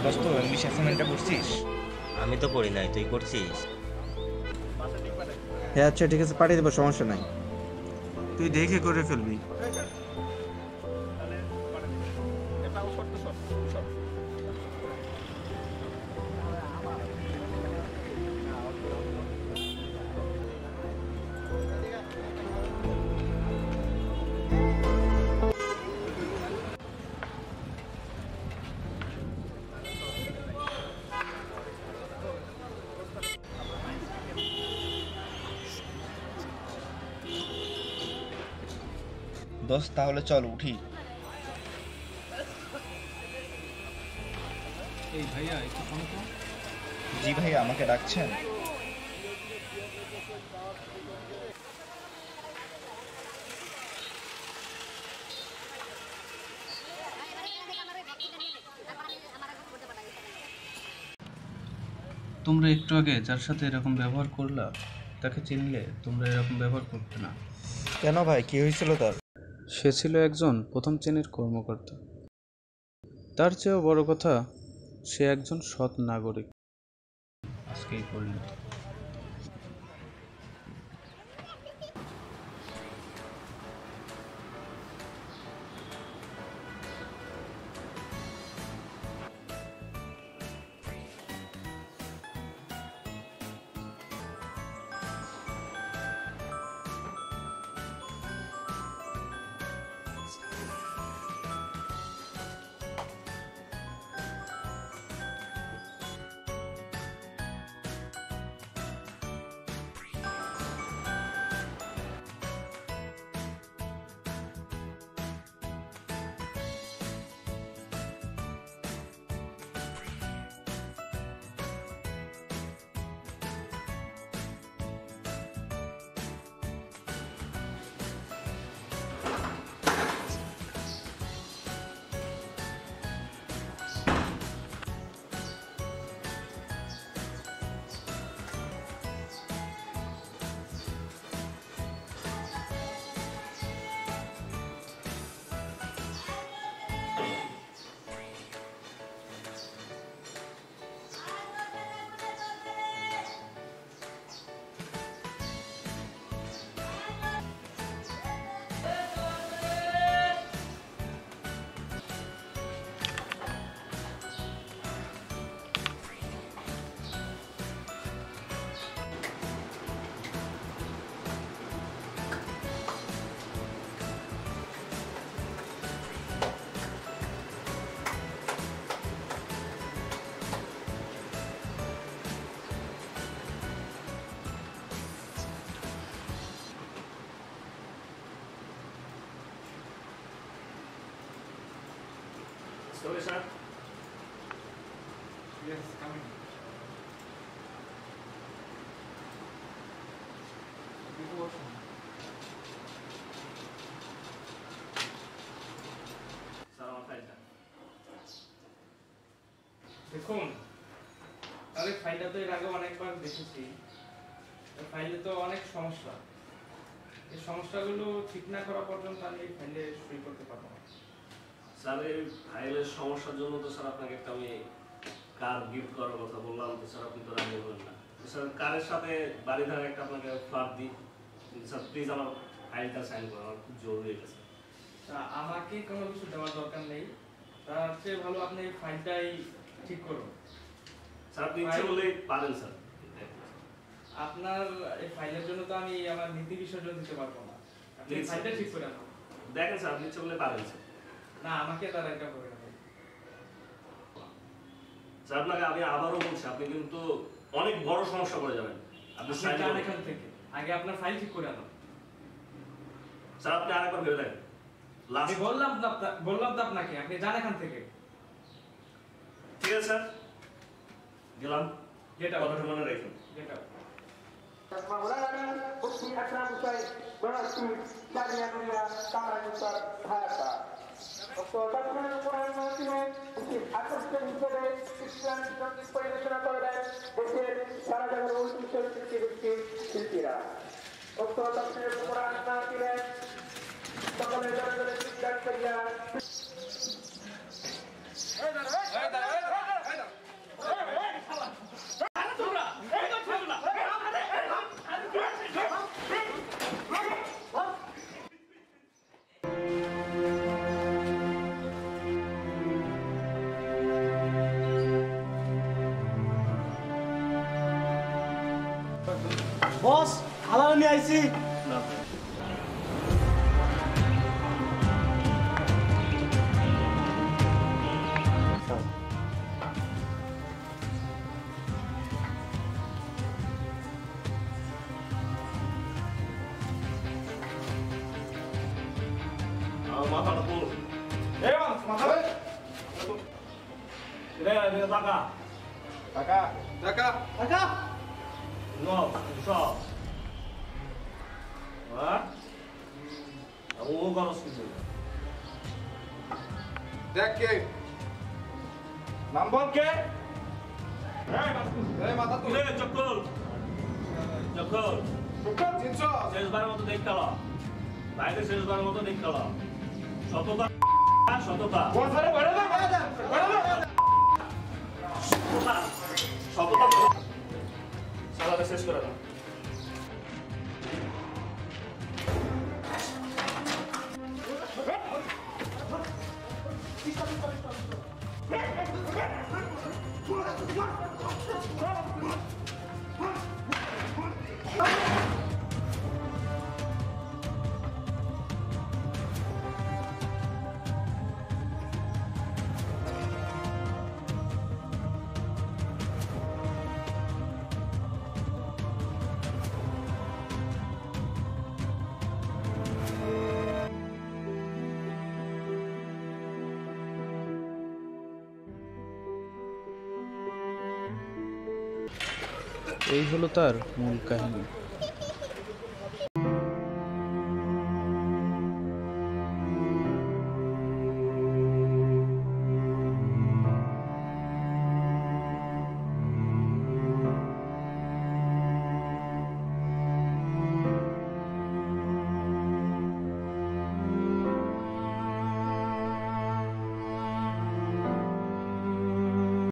দোস্ত ইংলিশ অ্যাসাইনমেন্টটা করছিস? আমি তো করি নাই, তুই করছিস? হ্যাঁ আচ্ছা ঠিক আছে, পাঠিয়ে দেবো, সমস্যা নাই। তুই দেখে করে ফেলবি। দোস্ত তাহলে চল উঠি। এই ভাইয়া একটু ফোন তো। জি ভাইয়া, আমাকে ডাকছেন? তোমরা একটু আগে যার সাথে এরকম ব্যবহার করলা, তাকে চিনলে তোমরা এরকম ব্যবহার করতে না। কেন ভাই, কি হয়েছিল তার? সে ছিল একজন প্রথম শ্রেণীর কর্মকর্তা। তার চেয়েও বড় কথা, সে একজন সৎ নাগরিক। আজকেই পরিণত। Sorry, sir. Yes, coming. দেখুন, তাহলে ফাইলটা তো এর আগে অনেকবার দেখেছি। ফাইলে তো অনেক সমস্যা। এই সমস্যাগুলো ঠিক না করা পর্যন্ত আমি এই ফাইলে সই করতে পারবো না। স্যার, এই ফাইলের সমস্যার জন্য তো স্যার আপনাকে একটা আমি কার গিফট করার কথা বললাম, তো স্যার আপনি তো রাজি হলেন না। স্যার কারের সাথে বাড়ি ধারে একটা আপনাকে ফ্ল্যাট দিই, স্যার প্লিজ আমার ফাইলটা সাইন করুন, আমার খুব জরুরি এটা স্যার। আমাকে কোনো কিছু দেওয়ার দরকার নেই, তার চেয়ে ভালো আপনি এই ফাইলটাই ঠিক করুন। স্যার আপনি ইচ্ছে করলেই পারেন স্যার। আপনার এই ফাইলের জন্য তো আমি আমার নীতি বিসর্জন দিতে পারবো না। আপনি ফাইলটা ঠিক করে আনুন। দেখেন স্যার, আপনি ইচ্ছে করলে পারেন স্যার। না, আমাকে তার একটা করে দেবেন। স্যার আপনাকে আমি আবারও বলছি, আপনি কিন্তু অনেক বড় সমস্যা পড়ে যাবেন। আপনি যান এখান থেকে, আগে আপনার ফাইল ঠিক করে আনুন। স্যার আপনি আরেকবার ভেবে দেখেন। আমি বললাম তো আপনাকে, আপনি যান এখান থেকে। ঠিক আছে স্যার, গেলাম। Get out. কথাটা মনে রাখুন। Get out. مولانا مفتي اكرم شيخ ونسي جامعه الدنيا كما يسر هذا وصوتنا القران المتين في اكثر হিসেবে ইসলাম সঙ্গীত পরিবেশনা করবেন দেশের সারা জায়গার ঐতিহ্য শিল্পীরা। وصوتنا القران المتين সকলের জন্য চিন্তা করিয়া হালাল নিয়ে আইছি। না আমার মাথাটা পুরো টাকা টাকা No, সব হ্যাঁ ও খরচ কিছু দেখ কে নাম বল কে এই মাথা তুলে চক্কর চক্কর সুকার চিনছ শেষবারের মতো দেখ খেলা বাইরে শেষবারের মতো দেখ খেলা শততা শততা বসারে বড় না শততা সালাটা শেষ করে দাও এই হলো তার মূল কাহিনী।